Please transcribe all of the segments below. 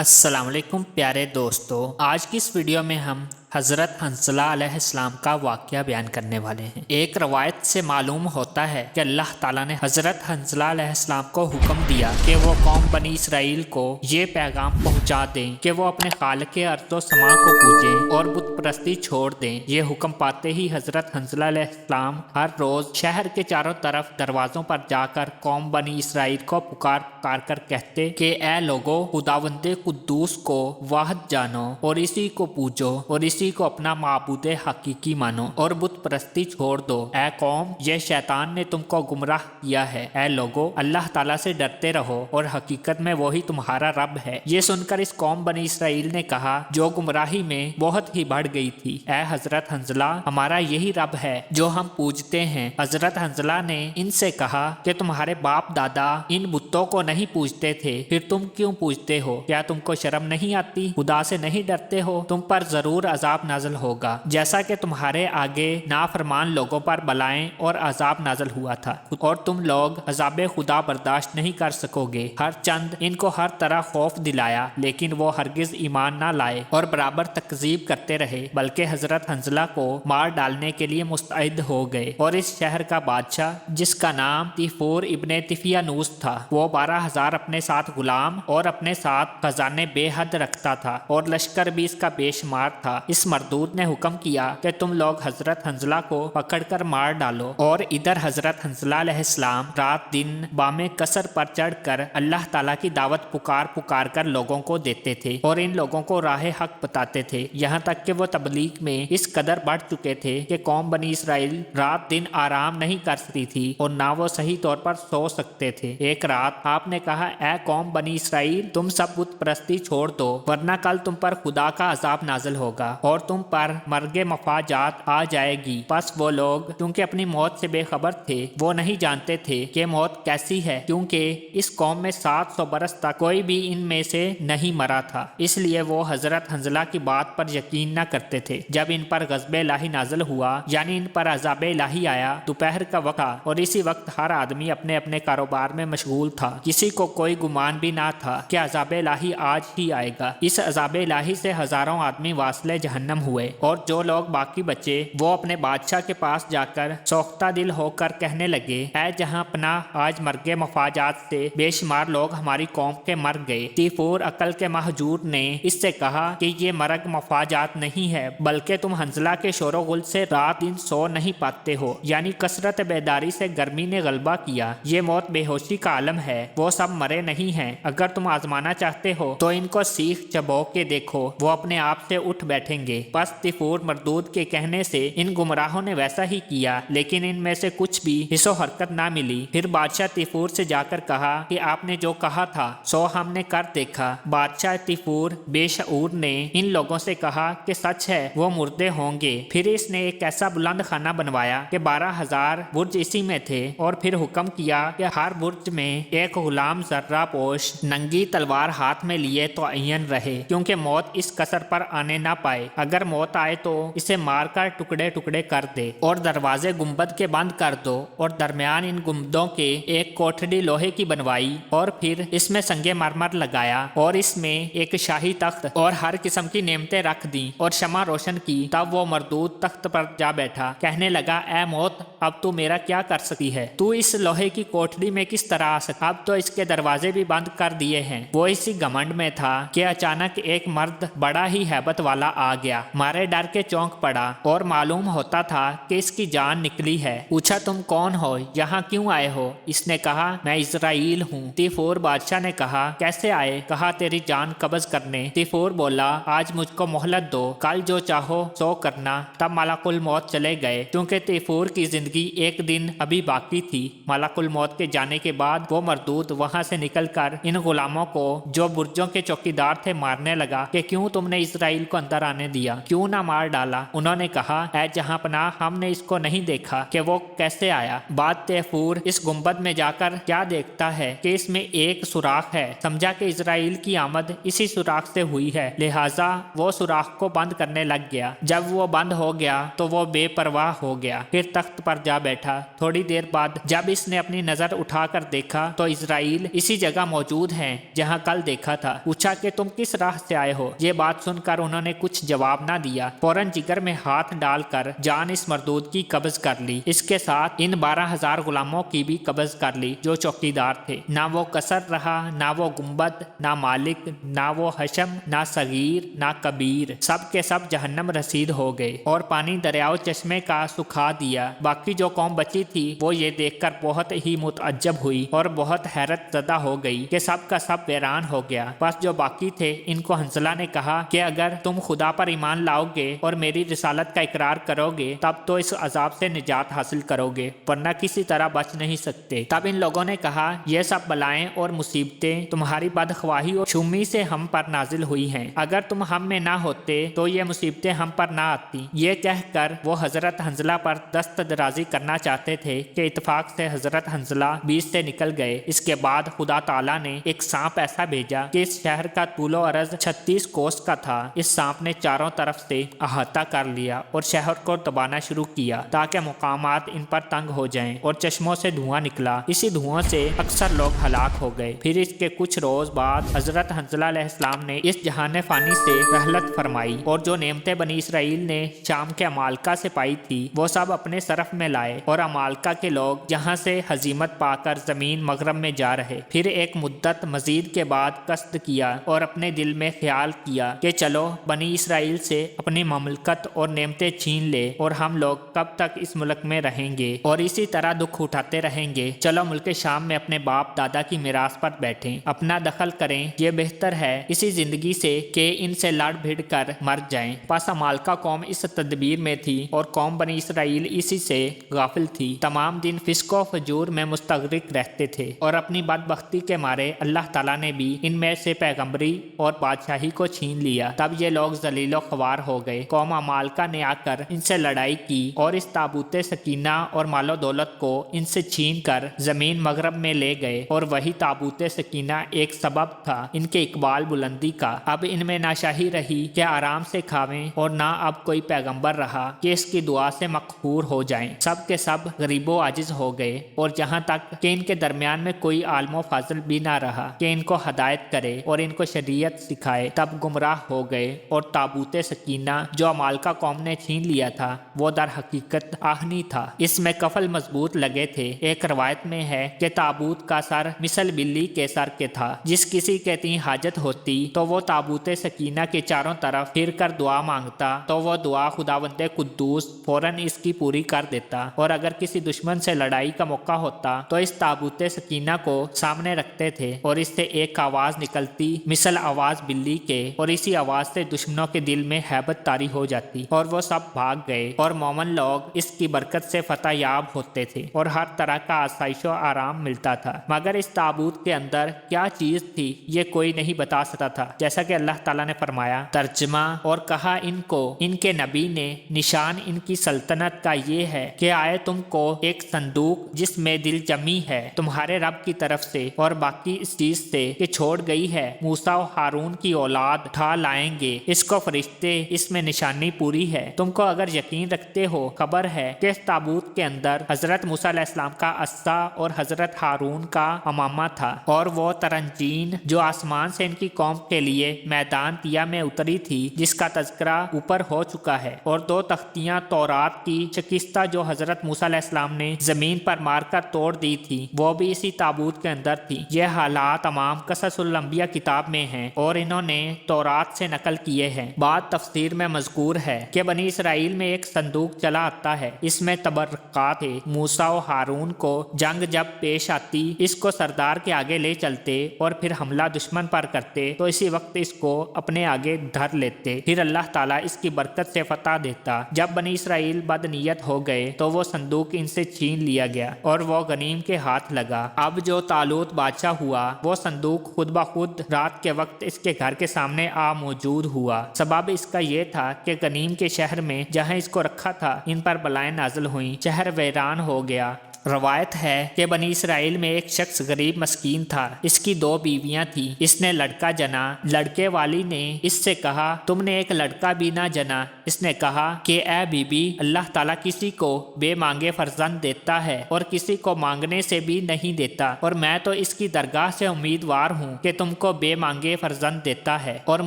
السلام علیکم پیارے دوستو، آج کی اس ویڈیو میں ہم حضرت حنظلہ علیہ السلام کا واقعہ بیان کرنے والے ہیں۔ ایک روایت سے معلوم ہوتا ہے کہ اللہ تعالیٰ نے حضرت حنظلہ علیہ السلام کو حکم دیا کہ وہ قوم بنی اسرائیل کو یہ پیغام پہنچا دیں کہ وہ اپنے خالق ارض و سما کو پوجیں اور بت پرستی چھوڑ دیں۔ یہ حکم پاتے ہی حضرت حنظلہ علیہ السلام ہر روز شہر کے چاروں طرف دروازوں پر جا کر قوم بنی اسرائیل کو پکار کر کہتے کہ اے لوگو، خداوند قدوس کو واحد جانو اور اسی کو پوجو اور اسی کو اپنا معبود حقیقی مانو اور بت پرستی چھوڑ دو۔ اے قوم، یہ شیطان نے تم کو گمراہ کیا ہے۔ اے لوگو، اللہ تعالیٰ سے ڈرتے رہو اور حقیقت میں وہی تمہارا رب ہے۔ یہ سن کر اس قوم بنی اسرائیل نے کہا جو گمراہی میں بہت ہی بڑھ گئی تھی، اے حضرت حنظلہ، ہمارا یہی رب ہے جو ہم پوجتے ہیں۔ حضرت حنظلہ نے ان سے کہا کہ تمہارے باپ دادا ان بتوں کو نہیں پوجتے تھے، پھر تم کیوں پوجتے ہو؟ کیا تم کو شرم نہیں آتی؟ خدا سے نہیں ڈرتے ہو؟ تم پر ضرور عذاب نازل ہوگا، جیسا کہ تمہارے آگے نافرمان لوگوں پر بلائیں اور عذاب نازل ہوا تھا، اور تم لوگ عذاب خدا برداشت نہیں کر سکو گے۔ ہر چند ان کو ہر طرح خوف دلایا، لیکن وہ ہرگز ایمان نہ لائے اور برابر تکذیب کرتے رہے، بلکہ حضرت حنظلہ کو مار ڈالنے کے لیے مستعد ہو گئے۔ اور اس شہر کا بادشاہ، جس کا نام تیفور ابن تفیانوس تھا، وہ 12,000 اپنے ساتھ غلام اور اپنے ساتھ خزانے بے حد رکھتا تھا، اور لشکر بھی اس کا بے شمار تھا۔ اس مردود نے حکم کیا کہ تم لوگ حضرت حنظلہ کو پکڑ کر مار ڈالو۔ اور ادھر حضرت حنظلہ علیہ السلام رات دن بام قصر پر چڑھ کر اللہ تعالیٰ کی دعوت پکار کر لوگوں کو دیتے تھے اور ان لوگوں کو راہ حق بتاتے تھے، یہاں تک کہ وہ تبلیغ میں اس قدر بڑھ چکے تھے کہ قوم بنی اسرائیل رات دن آرام نہیں کر سکتی تھی اور نہ وہ صحیح طور پر سو سکتے تھے۔ ایک رات آپ نے کہا، اے قوم بنی اسرائیل، تم سب بت پرستی چھوڑ دو، ورنہ کل تم پر خدا کا عذاب نازل ہوگا اور تم پر مرگ مفاجات آ جائے گی۔ پس وہ لوگ کیونکہ اپنی موت سے بے خبر تھے، وہ نہیں جانتے تھے کہ موت کیسی ہے، کیونکہ اس قوم میں 700 برس تک کوئی بھی ان میں سے نہیں مرا تھا، اس لیے وہ حضرت حنظلہ کی بات پر یقین نہ کرتے تھے۔ جب ان پر غضب الہی نازل ہوا، یعنی ان پر عذاب الہی آیا، دوپہر کا وقت تھا اور اسی وقت ہر آدمی اپنے اپنے کاروبار میں مشغول تھا، کسی کو کوئی گمان بھی نہ تھا کہ عذاب الہی آج ہی آئے گا۔ اس عذاب الہی سے ہزاروں آدمی واصل جہنم ہوئے، اور جو لوگ باقی بچے وہ اپنے بادشاہ کے پاس جا کر سوختہ دل ہو کر کہنے لگے، اے جہاں پناہ، آج مرگ مفاجات سے بے شمار لوگ ہماری قوم کے مر گئے۔ تیفور عقل کے مہجور نے اس سے کہا کہ یہ مرگ مفاجات نہیں ہے، بلکہ تم حنظلہ کے شور و غل سے رات دن سو نہیں پاتے ہو، یعنی کثرت بیداری سے گرمی نے غلبہ کیا۔ یہ موت بے ہوشی کا عالم ہے، وہ سب مرے نہیں ہیں۔ اگر تم آزمانا چاہتے ہو تو ان کو سیخ چبو کے دیکھو، وہ اپنے آپ سے اٹھ بیٹھیں گے۔ پس تیفور مردود کے کہنے سے ان گمراہوں نے ویسا ہی کیا، لیکن ان میں سے کچھ بھی حس و حرکت نہ ملی۔ پھر بادشاہ تیفور سے جا کر کہا کہ آپ نے جو کہا تھا سو ہم نے کر دیکھا۔ بادشاہ تیفور بے شعور نے ان لوگوں سے کہا کہ سچ ہے، وہ مردے ہوں گے۔ پھر اس نے ایک ایسا بلند خانہ بنوایا کہ 12,000 برج اسی میں تھے، اور پھر حکم کیا کہ ہر برج میں ایک غلام ذرہ پوش ننگی تلوار ہاتھ میں لیے تعین رہے، کیونکہ موت اس قصر پر آنے نہ پائے۔ اگر موت آئے تو اسے مار کر ٹکڑے ٹکڑے کر دے، اور دروازے گنبد کے بند کر دو، اور درمیان ان گنبدوں کے ایک کوٹھڑی لوہے کی بنوائی، اور پھر اس میں سنگ مرمر لگایا، اور اس میں ایک شاہی تخت اور ہر قسم کی نعمتیں رکھ دیں، اور شمع روشن کی۔ تب وہ مردود تخت پر جا بیٹھا، کہنے لگا، اے موت، اب تو میرا کیا کر سکتی ہے؟ تو اس لوہے کی کوٹھڑی میں کس طرح آ سکتی؟ اب تو اس کے دروازے بھی بند کر دیے ہیں۔ وہ اسی گھمنڈ میں تھا کہ اچانک ایک مرد بڑا ہی ہیبت والا آ گیا، مارے ڈر کے چونک پڑا، اور معلوم ہوتا تھا کہ اس کی جان نکلی ہے۔ پوچھا، تم کون ہو؟ یہاں کیوں آئے ہو؟ اس نے کہا، میں اسرائیل ہوں۔ تیفور بادشاہ نے کہا، کیسے آئے؟ کہا، تیری جان قبض کرنے۔ تیفور بولا، آج مجھ کو مہلت دو، کل جو چاہو سو کرنا۔ تب ملک الموت چلے گئے، کیونکہ تیفور کی زندگی ایک دن ابھی باقی تھی۔ ملک الموت کے جانے کے بعد وہ مردود وہاں سے نکل کر ان غلاموں کو جو برجوں کے چوکیدار تھے مارنے لگا کہ کیوں تم نے اسرائیل کو اندر آنے دیا، کیوں نہ مار ڈالا؟ انہوں نے کہا اے جہاں پناہ، ہم نے اس کو نہیں دیکھا کہ وہ کیسے آیا۔ بعد تیفور اس گنبد میں جا کر کیا دیکھتا ہے کہ اس میں ایک سوراخ ہے، سمجھا کہ اسرائیل کی آمد اسی سوراخ سے ہوئی ہے، لہٰذا وہ سوراخ کو بند کرنے لگ گیا۔ جب وہ بند ہو گیا تو وہ بے پرواہ ہو گیا، پھر تخت پر جا بیٹھا۔ تھوڑی دیر بعد جب اس نے اپنی نظر اٹھا کر دیکھا تو اسرائیل اسی جگہ موجود ہیں جہاں کل دیکھا تھا۔ پوچھا کہ تم کس راہ سے آئے ہو؟ یہ بات سن کر انہوں نے کچھ جواب نہ دیا، فوراً جگر میں ہاتھ ڈال کر جان اس مردود کی قبض کر لی، اس کے ساتھ ان 12,000 غلاموں کی بھی قبض کر لی جو چوکیدار تھے۔ نہ وہ کسر رہا، نہ وہ گنبد، نہ مالک، نہ وہ حشم، نہ صغیر، نہ کبیر، سب کے سب جہنم رسید ہو گئے، اور پانی دریاؤ چشمے کا سکھا دیا۔ باقی جو قوم بچی تھی وہ یہ دیکھ کر بہت ہی متعجب ہوئی اور بہت حیرت زدہ ہو گئی کہ سب کا سب ویران ہو گیا۔ بس جو باقی تھے ان کو حنظلہ نے کہا کہ اگر تم خدا پر ایمان لاؤ گے اور میری رسالت کا اقرار کرو گے تب تو اس عذاب سے نجات حاصل کرو گے، ورنہ کسی طرح بچ نہیں سکتے۔ تب ان لوگوں نے کہا یہ سب بلائیں اور مصیبتیں تمہاری بدخواہی اور شومی سے ہم پر نازل ہوئی ہیں، اگر تم ہم میں نہ ہوتے تو یہ مصیبتیں ہم پر نہ آتی۔ یہ کہہ کر وہ حضرت حنظلہ پر دست درازی کرنا چاہتے تھے کہ اتفاق سے حضرت حنظلہ بیچ سے نکل گئے۔ اس کے بعد خدا تعالیٰ نے ایک سانپ ایسا بھیجا کہ اس شہر کا طول و عرض 36 کوس کا تھا۔ اس سانپ نے چاروں طرف سے احاطہ کر لیا اور شہر کو دبانا شروع کیا تاکہ مقامات ان پر تنگ ہو جائیں، اور چشموں سے دھواں نکلا، اسی دھواں سے اکثر لوگ ہلاک ہو گئے۔ پھر اس کے کچھ روز بعد حضرت حنظلہ علیہ السلام نے اس جہان فانی سے رحلت فرمائی، اور جو نعمتیں بنی اسرائیل نے شام کے عمالقہ سے پائی تھی وہ سب اپنے صرف میں لائے، اور عمالقہ کے لوگ جہاں سے ہزیمت پا کر زمین مغرب میں جا رہے۔ پھر ایک مدت مزید کے بعد قصد کیا اور اپنے دل میں خیال کیا کہ چلو بنی اسرائیل سے اپنی مملکت اور نعمتیں چھین لے، اور ہم لوگ کب تک اس ملک میں رہیں گے اور اسی طرح دکھ اٹھاتے رہیں گے؟ چلو ملک شام میں اپنے باپ دادا کی میراث پر بیٹھیں، اپنا دخل کریں، یہ بہتر ہے اسی زندگی سے کہ ان سے لڑ بھڑ کر مر جائیں۔ پس عمالقہ قوم اس تدبیر میں تھی اور قوم بنی اسرائیل اسی سے غافل تھی، تمام دن فسق و فجور میں مستغرق رہتے تھے، اور اپنی بدبختی کے مارے اللہ تعالیٰ نے بھی ان میں سے پیغمبری اور بادشاہی کو چھین لیا۔ تب یہ لوگ ذلیل و خوار ہو گئے۔ قوم عمالقہ نے آ کر ان سے لڑائی کی اور اس تابوت سکینہ اور مال و دولت کو ان سے چھین کر زمین مغرب میں لے گئے، اور وہی تابوت سکینہ ایک سبب تھا ان کے اقبال بلندی کا۔ اب ان میں نہ شاہی رہی کہ آرام سے کھاویں، اور نہ اب کوئی پیغمبر رہا کہ اس کی دعا سے مقہور ہو جائیں۔ سب کے سب غریب و عاجز ہو گئے، اور جہاں تک کہ ان کے درمیان میں کوئی عالم و فاضل بھی نہ رہا کہ ان کو ہدایت کرے اور ان کو شریعت سکھائے، تب گمراہ ہو گئے۔ اور تابوت سکینہ جو عمالقہ قوم نے چھین لیا تھا وہ در حقیقت آہنی تھا، اس میں کفل مضبوط لگے تھے۔ ایک روایت میں ہے کہ تابوت کا سر مثل بلی کے سر کے تھا، جس کسی کے تئیں حاجت ہوتی تو وہ تابوت سکینہ کے چاروں طرف پھر کر دعا مانگتا تو وہ دعا خداوند قدوس فوراً اس کی پوری کر دیتا، اور اگر کسی دشمن سے لڑائی کا موقع ہوتا تو اس تابوت سکینہ کو سامنے رکھتے تھے، اور اس سے ایک آواز نکلتی مثل آواز بلی کے، اور اسی آواز سے دشمنوں کے دل میں ہیبت طاری ہو جاتی، اور وہ سب بھاگ گئے، اور مومن لوگ اس کی برکت سے فتح یاب ہوتے تھے، اور ہر طرح کا آسائش و آرام ملتا تھا۔ مگر اس تابوت کے اندر کیا چیز تھی یہ کوئی نہیں بتا سکتا تھا، جیسا کہ اللہ تعالیٰ نے فرمایا ترجمہ، اور کہا ان کو ان کے نبی نے نشان ان کی سلطنت کا یہ ہے کہ آئے تم کو ایک صندوق جس میں دل جمی ہے تمہارے رب کی طرف سے، اور باقی اس چیز سے کہ چھوڑ گئی ہے موسیٰ و ہارون کی اولاد اٹھا لائیں گے اس کو فرشتے، اس میں نشانی پوری ہے۔ تم کو اگر یقین رکھتے ہو خبر ہے کہ اس تابوت کے اندر حضرت موسیٰ علیہ السلام کا عصا اور حضرت ہارون کا امامہ تھا، اور وہ ترنجین جو آسمان سے ان کی قوم کے لیے میدان تیا میں اتری تھی جس کا تذکرہ اوپر ہو چکا ہے، اور 2 تختیاں تورات کی شکستہ جو حضرت موسیٰ علیہ السلام نے زمین پر مار کر توڑ دی تھی وہ بھی اسی تابوت کے اندر تھی۔ یہ حالات تمام قصص الانبیاء کتاب میں ہیں اور انہوں نے تورات سے نقل کیے ہیں۔ بعد تفسیر میں مذکور ہے کہ بنی اسرائیل میں ایک صندوق چلا آتا ہے، اس میں تبرکات تھے۔ موسیٰ و ہارون کو جنگ جب پیش آتی اس کو سردار کے آگے لے چلتے اور پھر حملہ دشمن پر کرتے تو اسی وقت اس کو اپنے آگے دھر لیتے، پھر اللہ تعالیٰ اس کی برکت سے فتح دیتا۔ جب بنی اسرائیل بدنیت ہو گئے تو وہ صندوق ان سے چھین لیا گیا اور وہ غنیم کے ہاتھ لگا۔ اب جو طالوت بادشاہ ہوا وہ صندوق خود بخود رات کے وقت اس کے گھر کے سامنے آ موجود ہوا۔ صبح سبب اس کا یہ تھا کہ غنیم کے شہر میں جہاں اس کو رکھا تھا ان پر بلائیں نازل ہوئیں، شہر ویران ہو گیا۔ روایت ہے کہ بنی اسرائیل میں ایک شخص غریب مسکین تھا، اس کی 2 بیویاں تھیں، اس نے لڑکا جنا۔ لڑکے والی نے اس سے کہا تم نے ایک لڑکا بھی نہ جنا؟ اس نے کہا کہ اے بی بی، اللہ تعالیٰ کسی کو بے مانگے فرزند دیتا ہے اور کسی کو مانگنے سے بھی نہیں دیتا، اور میں تو اس کی درگاہ سے امیدوار ہوں کہ تم کو بے مانگے فرزند دیتا ہے اور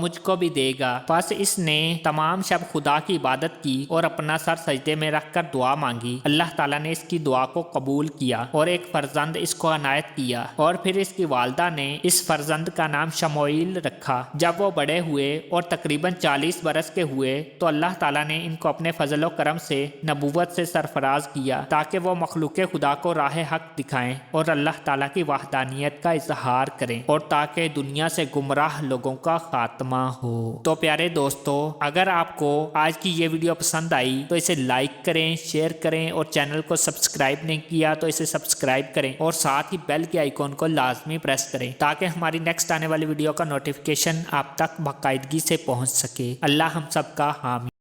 مجھ کو بھی دے گا۔ پس اس نے تمام شب خدا کی عبادت کی اور اپنا سر سجدے میں رکھ کر دعا مانگی۔ اللہ تعالیٰ نے اس کی دعا کو قبول کیا اور ایک فرزند اس کو عنایت کیا، اور پھر اس کی والدہ نے اس فرزند کا نام شموئیل رکھا۔ جب وہ بڑے ہوئے اور تقریباً 40 برس کے ہوئے تو اللہ تعالیٰ نے ان کو اپنے فضل و کرم سے نبوت سے سرفراز کیا تاکہ وہ مخلوق خدا کو راہ حق دکھائیں اور اللہ تعالیٰ کی وحدانیت کا اظہار کریں، اور تاکہ دنیا سے گمراہ لوگوں کا خاتمہ ہو۔ تو پیارے دوستو، اگر آپ کو آج کی یہ ویڈیو پسند آئی تو اسے لائک کریں، شیئر کریں، اور چینل کو سبسکرائب نہیں کیا تو اسے سبسکرائب کریں، اور ساتھ ہی بیل کے آئیکن کو لازمی پریس کریں تاکہ ہماری نیکسٹ آنے والی ویڈیو کا نوٹیفیکیشن آپ تک باقاعدگی سے پہنچ سکے۔ اللہ ہم سب کا حامی۔